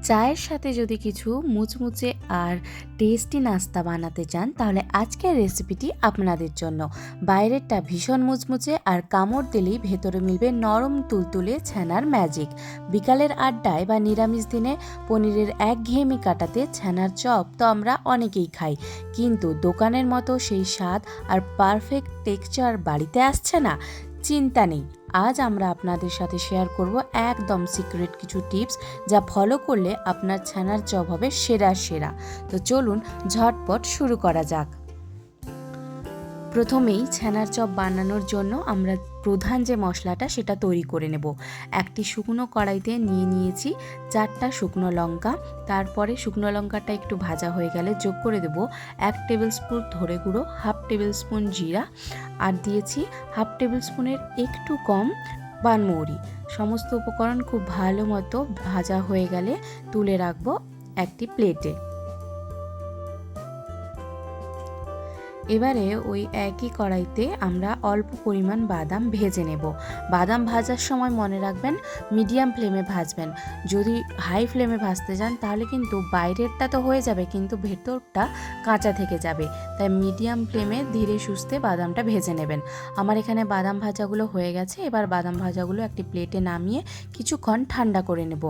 চায়ের সাথে যদি কিছু মুচমুচে আর টেস্টি নাস্তা বানাতে চান তাহলে আজকের রেসিপিটি আপনাদের জন্য। বাইরেরটা ভীষণ মুচমুচে আর কামড় দিলেই ভেতরে মিলবে নরম তুলতুলে ছানার ম্যাজিক। বিকালের আড্ডায় বা নিরামিষ দিনে পনিরের একঘেয়েমি কাটাতে ছানার চপ তো আমরা অনেকেই খাই, কিন্তু দোকানের মতো সেই স্বাদ আর পারফেক্ট টেক্সচার বাড়িতে আসছে না। চিন্তা নেই, আজ আমরা আপনাদের সাথে শেয়ার করব একদম সিক্রেট কিছু টিপস, যা ফলো করলে আপনার ছানার চপ হবে সেরা সেরা। তো চলুন ঝটপট শুরু করা যাক। প্রথমেই ছানার চপ বানানোর জন্য আমরা প্রধান যে মশলাটা সেটা তৈরি করে নেব। একটি শুকনো কড়াইতে নিয়ে নিয়েছি 4টা শুকনো লঙ্কা। তারপরে শুকনো লঙ্কাটা একটু ভাজা হয়ে গেলে যোগ করে দেব 1 টেবিল স্পুন ধনে গুঁড়ো, 1/2 টেবিল স্পুন জিরা, আর দিয়েছি 1/2 টেবিল স্পুনের একটু কম পানমৌরি। সমস্ত উপকরণ খুব ভালো মতো ভাজা হয়ে গেলে তুলে রাখবো একটি প্লেটে। এবারে ওই একই কড়াইতে আমরা অল্প পরিমাণ বাদাম ভেজে নেব। বাদাম ভাজার সময় মনে রাখবেন মিডিয়াম ফ্লেমে ভাজবেন। যদি হাই ফ্লেমে ভাজতে যান তাহলে কিন্তু বাইরেরটা তো হয়ে যাবে কিন্তু ভেতরটা কাঁচা থেকে যাবে, তাই মিডিয়াম ফ্লেমে ধীরে সুস্থে বাদামটা ভেজে নেবেন। আমার এখানে বাদাম ভাজাগুলো হয়ে গেছে। এবার বাদাম ভাজাগুলো একটি প্লেটে নামিয়ে কিছুক্ষণ ঠান্ডা করে নেব।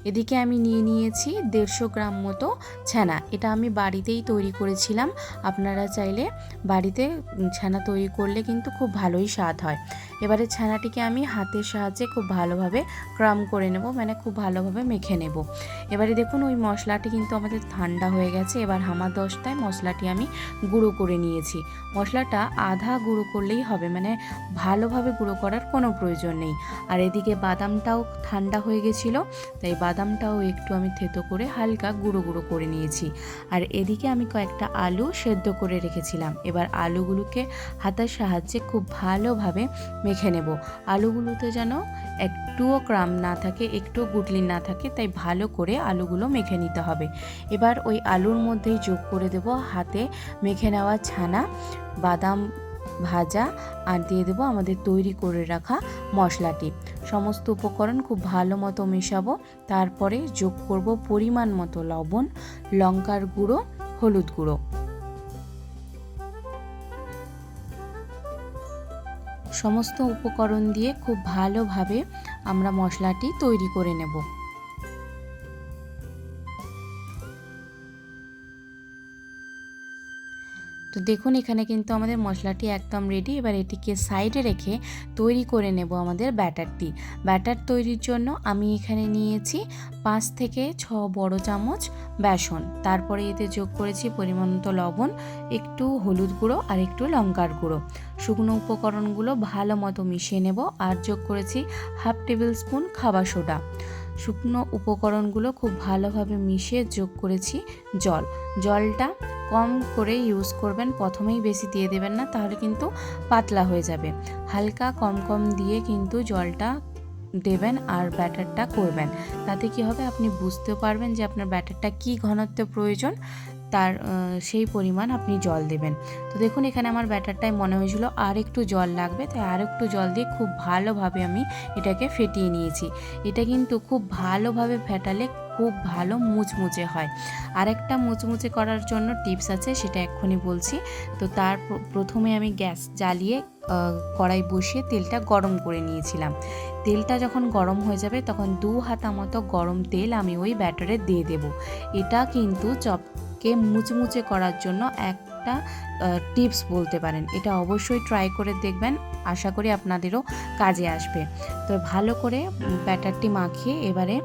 এদিকে আমি নিয়ে নিয়েছি 150 গ্রাম মতো ছানা। এটা আমি বাড়িতেই তৈরি করেছিলাম। আপনারা চাইলে বাড়িতে ছানা তৈরি করলে কিন্তু খুব ভালোই স্বাদ হয়। এবারে ছানাটিকে আমি হাতের সাহায্যে খুব ভালোভাবে ক্রাম করে নেব, মানে খুব ভালোভাবে মেখে নেব। এবারে দেখুন ওই মশলাটি কিন্তু আমাদের ঠান্ডা হয়ে গেছে। এবার হামাদস্তায় মশলাটি আমি গুঁড়ো করে নিয়েছি। মশলাটা আধা গুঁড়ো করলেই হবে, মানে ভালোভাবে গুঁড়ো করার কোনো প্রয়োজন নেই। আর এদিকে বাদামটাও ঠান্ডা হয়ে গেছিলো, তাই বাদামটাও একটু আমি থেতো করে হালকা গুঁড়ো গুঁড়ো করে নিয়েছি। আর এদিকে আমি কয়েকটা আলু সেদ্ধ করে রেখেছিলাম। এবার আলুগুলোকে হাতের সাহায্যে খুব ভালোভাবে মেখে নেব। আলুগুলোতে যেন একটুও ক্রাম না থাকে, একটুও গুটলি না থাকে, তাই ভালো করে আলুগুলো মেখে নিতে হবে। এবার ওই আলুর মধ্যেই যোগ করে দেব হাতে মেখে নেওয়া ছানা, বাদাম ভাজা, আর দিয়ে দেবো আমাদের তৈরি করে রাখা মশলাটি। সমস্ত উপকরণ খুব ভালো মতো মেশাবো। তারপরে যোগ করব পরিমাণ মতো লবণ, লঙ্কার গুঁড়ো, হলুদ গুঁড়ো। সমস্ত উপকরণ দিয়ে খুব ভালোভাবে আমরা মশলাটি তৈরি করে নেব। তো দেখুন এখানে কিন্তু আমাদের মশলাটি একদম রেডি। এবার এটিকে সাইডে রেখে তৈরি করে নেব আমাদের ব্যাটারটি। ব্যাটার তৈরির জন্য আমি এখানে নিয়েছি 5 থেকে 6 বড় চামচ বেসন। তারপরে এতে যোগ করেছি পরিমাণ মতো লবণ, একটু হলুদ গুঁড়ো আর একটু লঙ্কার গুঁড়ো। শুকনো উপকরণগুলো ভালো মতো মিশিয়ে নেব। আর যোগ করেছি 1/2 টেবিল স্পুন খাবার সোডা। শুকনো উপকরণগুলো খুব ভালোভাবে মিশিয়ে যোগ করেছি জলটা কম করে ইউজ করবেন, প্রথমেই বেশি দিয়ে দেবেন না, তাহলে কিন্তু পাতলা হয়ে যাবে। হালকা কম কম দিয়ে কিন্তু জলটা দেবেন আর ব্যাটারটা করবেন। তাতে কি হবে, আপনি বুঝতেও পারবেন যে আপনার ব্যাটারটা কী ঘনত্ব প্রয়োজন, তার সেই পরিমাণ আপনি জল দেবেন। তো দেখুন এখানে আমার ব্যাটারটায় মনে হয়েছিল আর একটু জল লাগবে, তাই আর একটু জল দিয়ে খুব ভালোভাবে আমি এটাকে ফেটিয়ে নিয়েছি। এটা কিন্তু খুব ভালোভাবে ফেটালে খুব ভালো মুচমুচে হয়। আর একটা মুচমুচে করার জন্য টিপস আছে, সেটা এক্ষুনি বলছি। তো তার প্রথমে আমি গ্যাস জ্বালিয়ে কড়াই বসিয়ে তেলটা গরম করে নিয়েছিলাম। তেলটা যখন গরম হয়ে যাবে তখন 2 হাতা মতো গরম তেল আমি ওই ব্যাটারে দিয়ে দেব। এটা কিন্তু চপকে মুচমুচে করার জন্য একটা টিপস বলতে পারেন। এটা অবশ্যই ট্রাই করে দেখবেন, আশা করি আপনাদেরও কাজে আসবে। তো ভালো করে ব্যাটারটি মাখিয়ে এবারে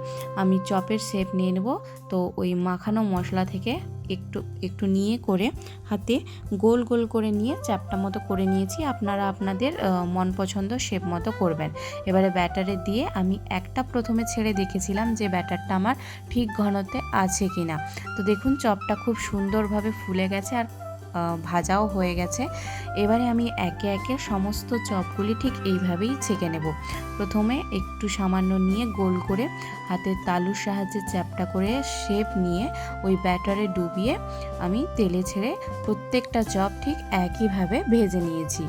আমি চপের শেপ নিয়ে নেব। তো ওই মাখানো মশলা থেকে একটু একটু নিয়ে করে হাতে গোল গোল করে নিয়ে চ্যাপটা মতো করে নিয়েছি। আপনারা আপনাদের মন পছন্দ শেপ মতো করবেন। এবারে ব্যাটারে দিয়ে আমি একটা প্রথমে ছেড়ে দেখেছিলাম যে ব্যাটারটা আমার ঠিক ঘনত্বে আছে কিনা। তো দেখুন চপটা খুব সুন্দরভাবে ফুলে গেছে আর ভাজাও হয়ে গেছে। এবারে আমি একে একে সমস্ত চপগুলি ঠিক এইভাবেই ছেঁকে নেব। প্রথমে একটু সামান্য নিয়ে গোল করে হাতের তালুর সাহায্যে চ্যাপটা করে শেপ নিয়ে ওই ব্যাটারে ডুবিয়ে আমি তেলে ছেড়ে প্রত্যেকটা চপ ঠিক একইভাবে ভেজে নিয়েছি।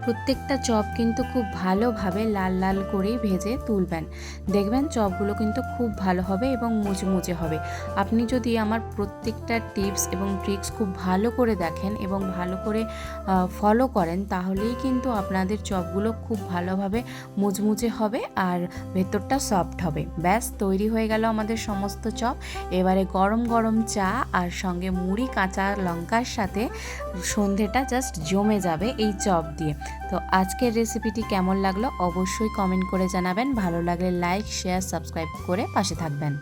প্রত্যেকটা চপ কিন্তু খুব ভালোভাবে লাল লাল করে ভেজে তুলবেন। দেখবেন চপগুলো কিন্তু খুব ভালো হবে এবং মুচমুচে হবে। আপনি যদি আমার প্রত্যেকটা টিপস এবং ট্রিক্স খুব ভালো করে দেখেন এবং ভালো করে ফলো করেন, তাহলেই কিন্তু আপনাদের চপগুলো খুব ভালোভাবে মুচমুচে হবে আর ভেতরটা সফট হবে। ব্যাস তৈরি হয়ে গেল আমাদের সমস্ত চপ। এবারে গরম গরম চা আর সঙ্গে মুড়ি কাঁচা লঙ্কার সাথে সন্ধেটা জাস্ট জমে যাবে এই চপ দিয়ে। তো আজকের রেসিপিটি কেমন লাগলো অবশ্যই কমেন্ট করে জানাবেন। ভালো লাগলে লাইক, শেয়ার, সাবস্ক্রাইব করে পাশে থাকবেন।